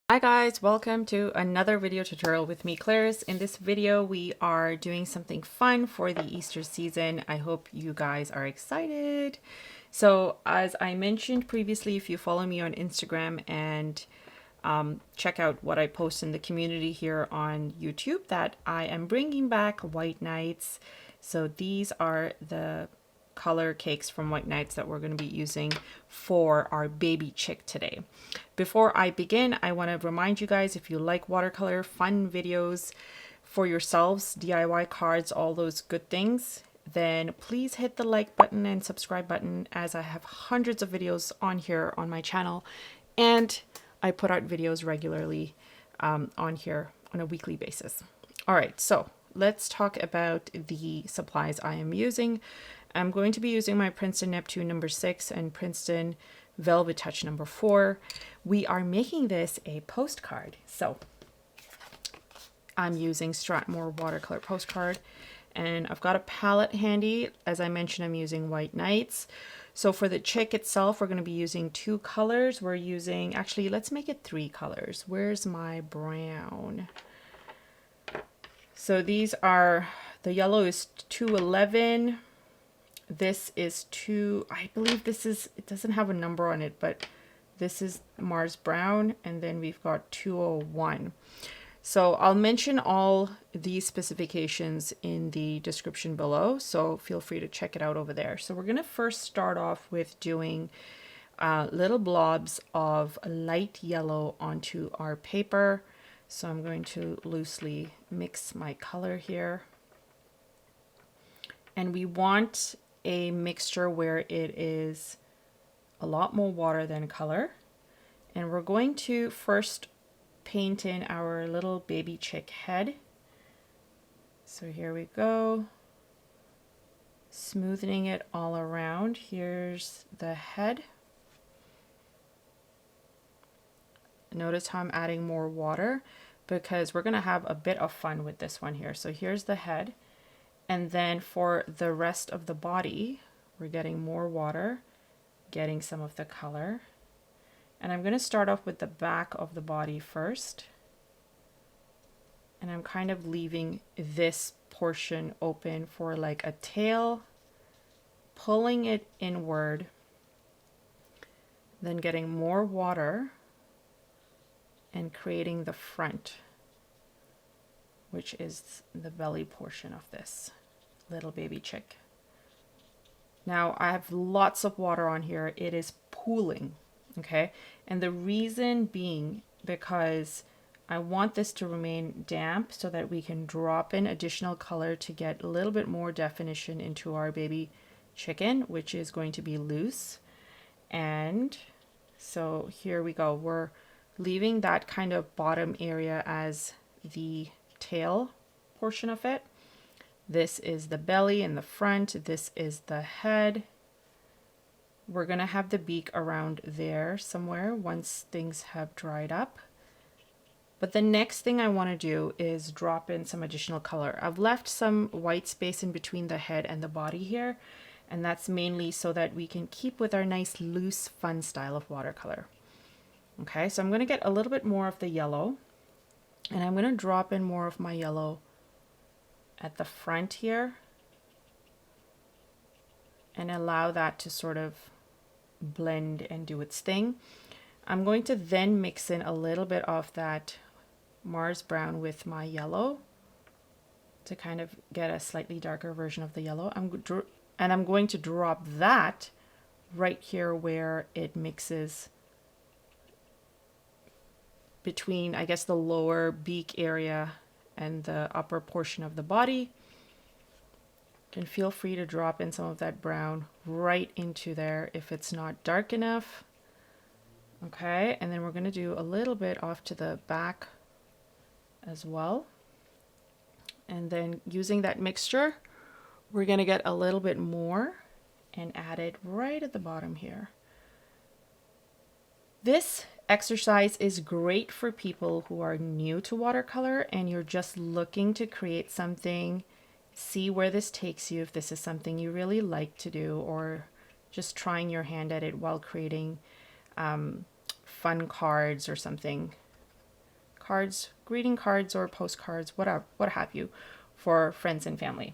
Hi guys, welcome to another video tutorial with me, Claire's. In this video, we are doing something fun for the Easter season. I hope you guys are excited. So as I mentioned previously, if you follow me on Instagram and check out what I post in the community here on YouTube, that I am bringing back White Nights. So these are the color cakes from White Nights that we're going to be using for our baby chick today. Before I begin, I want to remind you guys, if you like watercolor, fun videos for yourselves, DIY cards, all those good things, then please hit the like button and subscribe button, as I have hundreds of videos on here on my channel, and I put out videos regularly on here on a weekly basis. All right, so let's talk about the supplies I am using. I'm going to be using my Princeton Neptune number 6 and Princeton Velvetouch number 4. We are making this a postcard. So I'm using Strathmore watercolor postcard, and I've got a palette handy. As I mentioned, I'm using White Nights. So for the chick itself, we're going to be using 2 colors. We're using, actually, let's make it 3 colors. Where's my brown? So these are, the yellow is 211. This is 2, I believe this is, it doesn't have a number on it, but this is Mars Brown, and then we've got 201. So I'll mention all these specifications in the description below, so feel free to check it out over there. So we're going to first start off with doing little blobs of light yellow onto our paper. So I'm going to loosely mix my color here. And we want a mixture where it is a lot more water than color. And we're going to first paint in our little baby chick head. So here we go. Smoothing it all around. Here's the head. Notice how I'm adding more water because we're going to have a bit of fun with this one here. So here's the head. And then for the rest of the body, we're getting more water, getting some of the color. And I'm going to start off with the back of the body first. And I'm kind of leaving this portion open for like a tail, pulling it inward, then getting more water and creating the front, which is the belly portion of this little baby chick. Now I have lots of water on here. It is pooling, okay? And the reason being because I want this to remain damp so that we can drop in additional color to get a little bit more definition into our baby chicken, which is going to be loose. And so here we go. We're leaving that kind of bottom area as the tail portion of it. This is the belly and the front. This is the head. We're going to have the beak around there somewhere once things have dried up. But the next thing I want to do is drop in some additional color. I've left some white space in between the head and the body here, and that's mainly so that we can keep with our nice loose fun style of watercolor. Okay, so I'm going to get a little bit more of the yellow, and I'm going to drop in more of my yellow at the front here and allow that to sort of blend and do its thing. I'm going to then mix in a little bit of that Mars Brown with my yellow to kind of get a slightly darker version of the yellow. I'm going to drop that right here where it mixes between, I guess, the lower beak area and the upper portion of the body. And feel free to drop in some of that brown right into there if it's not dark enough. Okay, and then we're going to do a little bit off to the back as well. And then using that mixture, we're going to get a little bit more and add it right at the bottom here. This exercise is great for people who are new to watercolor and you're just looking to create something. See where this takes you, if this is something you really like to do, or just trying your hand at it while creating fun cards or something. cards, greeting cards or postcards, whatever, what have you, for friends and family.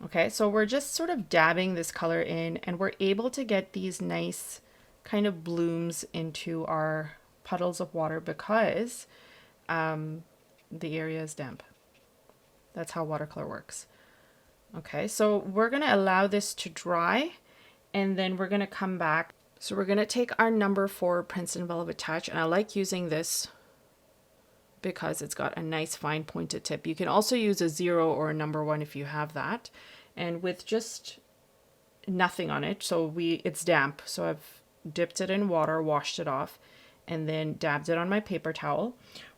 Okay, so we're just sort of dabbing this color in, and we're able to get these nice kind of blooms into our puddles of water because the area is damp. That's how watercolor works. Okay, so we're going to allow this to dry, and then we're going to come back. So we're going to take our number 4 Princeton Velvetouch, and I like using this because it's got a nice fine pointed tip. You can also use a 0 or a number 1 if you have that. And with just nothing on it, so it's damp, so I've dipped it in water, washed it off, and then dabbed it on my paper towel.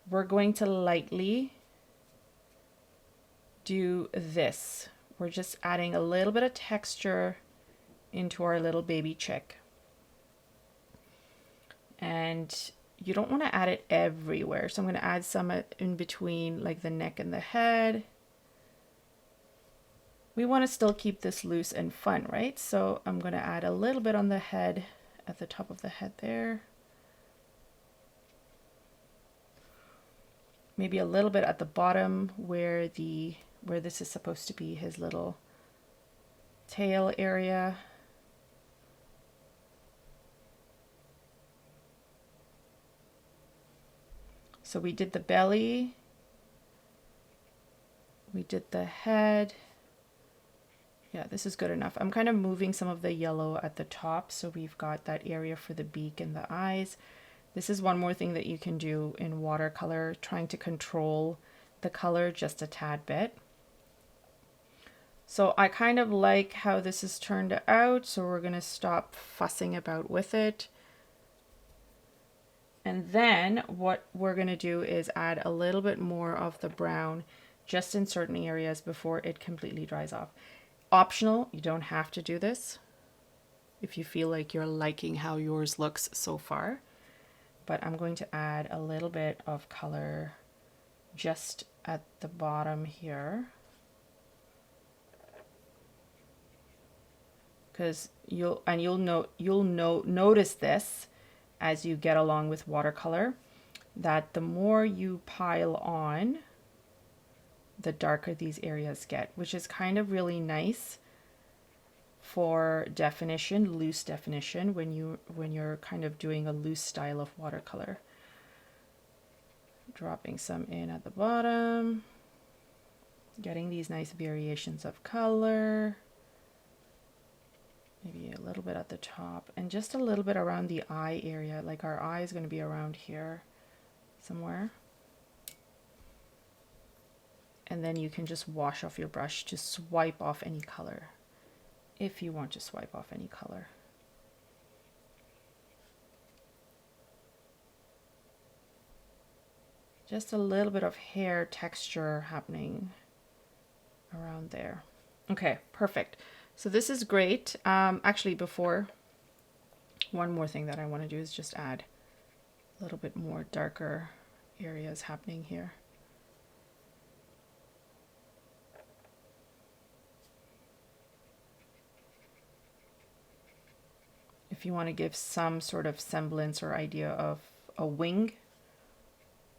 We're going to lightly do this. We're just adding a little bit of texture into our little baby chick. And you don't want to add it everywhere. So I'm going to add some in between, like the neck and the head. We want to still keep this loose and fun, right? So I'm going to add a little bit on the head, at the top of the head there. Maybe a little bit at the bottom where this is supposed to be his little tail area. So we did the belly, we did the head. Yeah, this is good enough. I'm kind of moving some of the yellow at the top, so we've got that area for the beak and the eyes. This is one more thing that you can do in watercolor, trying to control the color just a tad bit. So I kind of like how this has turned out, so we're going to stop fussing about with it. And then what we're going to do is add a little bit more of the brown just in certain areas before it completely dries off. Optional, you don't have to do this if you feel like you're liking how yours looks so far. But I'm going to add a little bit of color just at the bottom here. Because you'll notice this as you get along with watercolor, that the more you pile on, the darker these areas get, which is kind of really nice for definition, loose definition, when you're kind of doing a loose style of watercolor. Dropping some in at the bottom, getting these nice variations of color. Maybe a little bit at the top, and just a little bit around the eye area. Like our eye is going to be around here somewhere. And then you can just wash off your brush to swipe off any color, if you want to swipe off any color. Just a little bit of hair texture happening around there. Okay, perfect. So this is great. Actually, before, one more thing that I want to do is just add a little bit more darker areas happening here. If you want to give some sort of semblance or idea of a wing,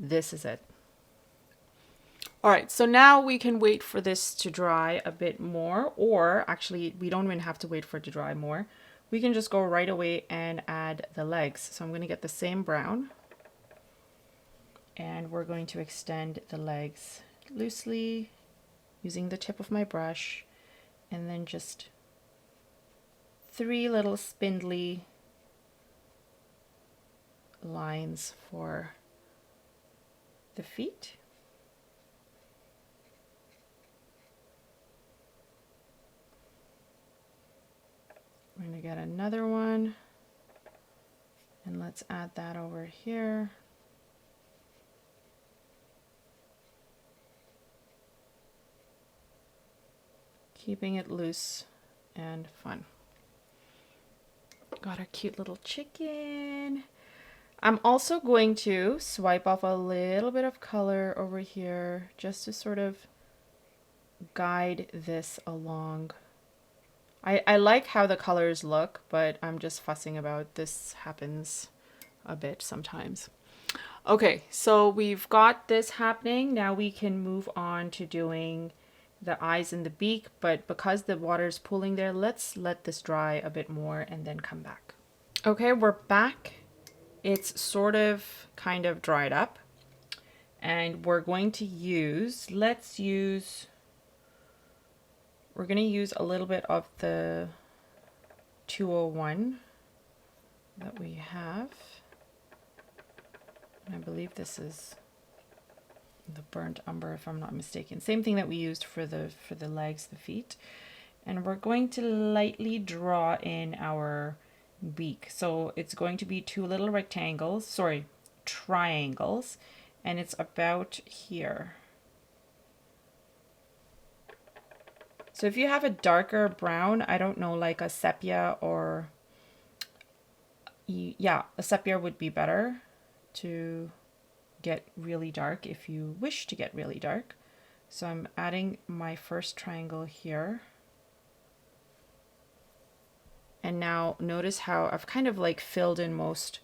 this is it. All right, so now we can wait for this to dry a bit more, or actually we don't even have to wait for it to dry more. We can just go right away and add the legs. So I'm going to get the same brown, and we're going to extend the legs loosely using the tip of my brush, and then just 3 little spindly lines for the feet. We're going to get another one, and let's add that over here. Keeping it loose and fun. Got our cute little chicken. I'm also going to swipe off a little bit of color over here just to sort of guide this along. I like how the colors look, but I'm just fussing about this. Happens a bit sometimes. Okay, so we've got this happening. Now we can move on to doing the eyes and the beak, but because the water is pooling there, let's let this dry a bit more and then come back. Okay, we're back. It's sort of kind of dried up, and we're going to use, we're going to use a little bit of the 201 that we have. I believe this is the burnt umber, if I'm not mistaken. Same thing that we used for the legs, the feet. And we're going to lightly draw in our beak. So it's going to be two little triangles, and it's about here. So if you have a darker brown, I don't know, like a sepia, or yeah, a sepia would be better to get really dark if you wish to get really dark. So I'm adding my first triangle here. And now notice how I've kind of like filled in most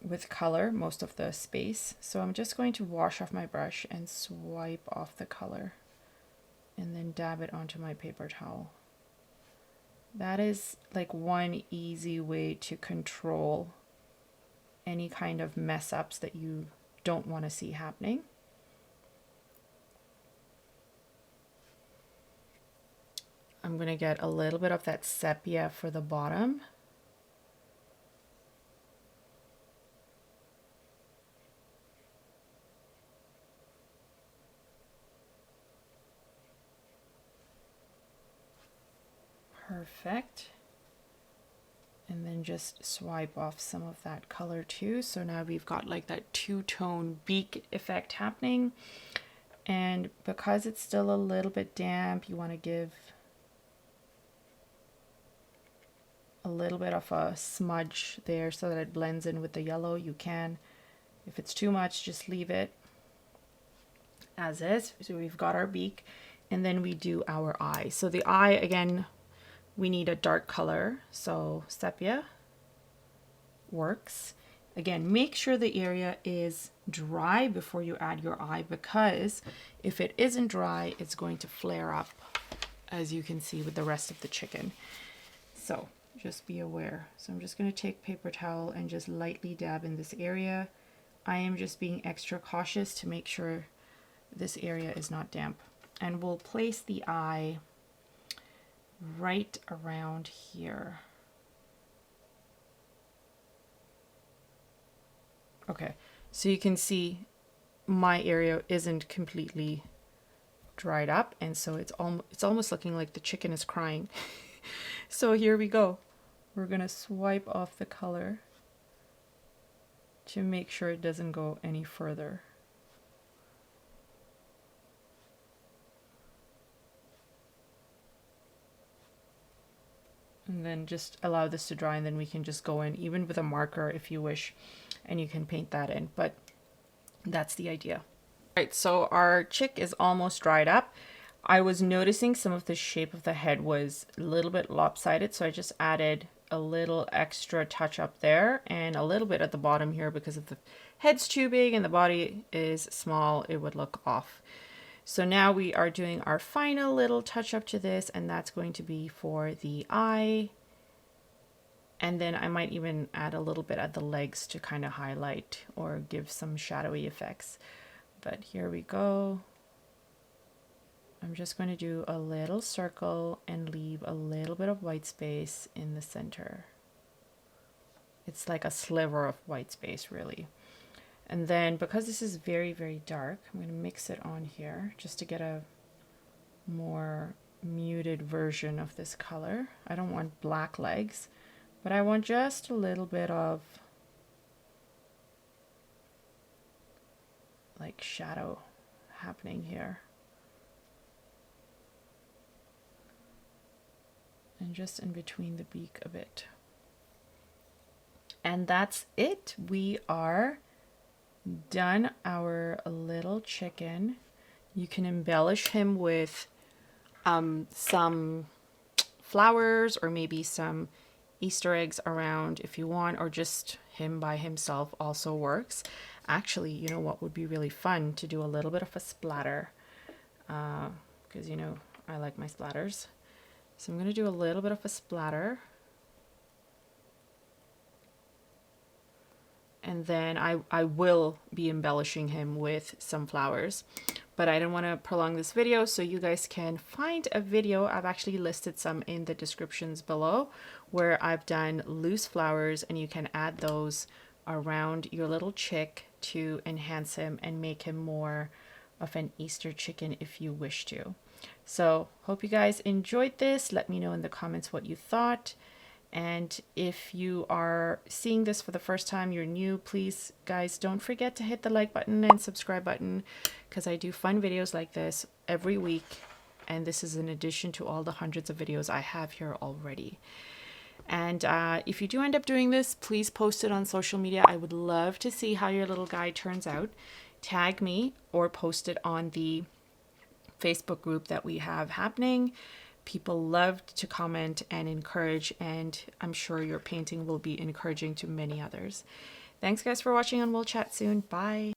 with color, most of the space. So I'm just going to wash off my brush and swipe off the color and then dab it onto my paper towel. That is like one easy way to control any kind of mess ups that you don't want to see happening. I'm going to get a little bit of that sepia for the bottom. Perfect. And then just swipe off some of that color too. So now we've got like that two-tone beak effect happening. And because it's still a little bit damp, you want to give a little bit of a smudge there so that it blends in with the yellow. You can. If it's too much, just leave it as is. So we've got our beak, and then we do our eye. So the eye, again, we need a dark color, so sepia works. Again, make sure the area is dry before you add your eye, because if it isn't dry, it's going to flare up, as you can see with the rest of the chicken. So just be aware. So I'm just going to take paper towel and just lightly dab in this area. I am just being extra cautious to make sure this area is not damp. And we'll place the eye right around here. Okay, so you can see my area isn't completely dried up, and so it's almost looking like the chicken is crying. So here we go. We're gonna swipe off the color to make sure it doesn't go any further. And then just allow this to dry, and then we can just go in even with a marker if you wish, and you can paint that in, but that's the idea. All right, so our chick is almost dried up. I was noticing some of the shape of the head was a little bit lopsided, so I just added a little extra touch up there and a little bit at the bottom here, because if the head's too big and the body is small, it would look off. So now we are doing our final little touch up to this, and that's going to be for the eye. And then I might even add a little bit at the legs to kind of highlight or give some shadowy effects. But here we go. I'm just going to do a little circle and leave a little bit of white space in the center. It's like a sliver of white space, really. And then because this is very, very dark, I'm going to mix it on here just to get a more muted version of this color. I don't want black legs, but I want just a little bit of like shadow happening here. And just in between the beak a bit. And that's it. We are done our little chicken. You can embellish him with some flowers or maybe some Easter eggs around if you want, or just him by himself also works. Actually, you know what would be really fun? To do a little bit of a splatter, because you know I like my splatters. So I'm going to do a little bit of a splatter. And then I will be embellishing him with some flowers. But I don't want to prolong this video, so you guys can find a video. I've actually listed some in the descriptions below where I've done loose flowers, and you can add those around your little chick to enhance him and make him more of an Easter chicken if you wish to. So hope you guys enjoyed this. Let me know in the comments what you thought. And if you are seeing this for the first time, you're new, please guys don't forget to hit the like button and subscribe button, because I do fun videos like this every week, and this is in addition to all the hundreds of videos I have here already. And if you do end up doing this, please post it on social media. I would love to see how your little guy turns out. Tag me or post it on the Facebook group that we have happening. People loved to comment and encourage, and I'm sure your painting will be encouraging to many others. Thanks guys for watching, and we'll chat soon. Bye.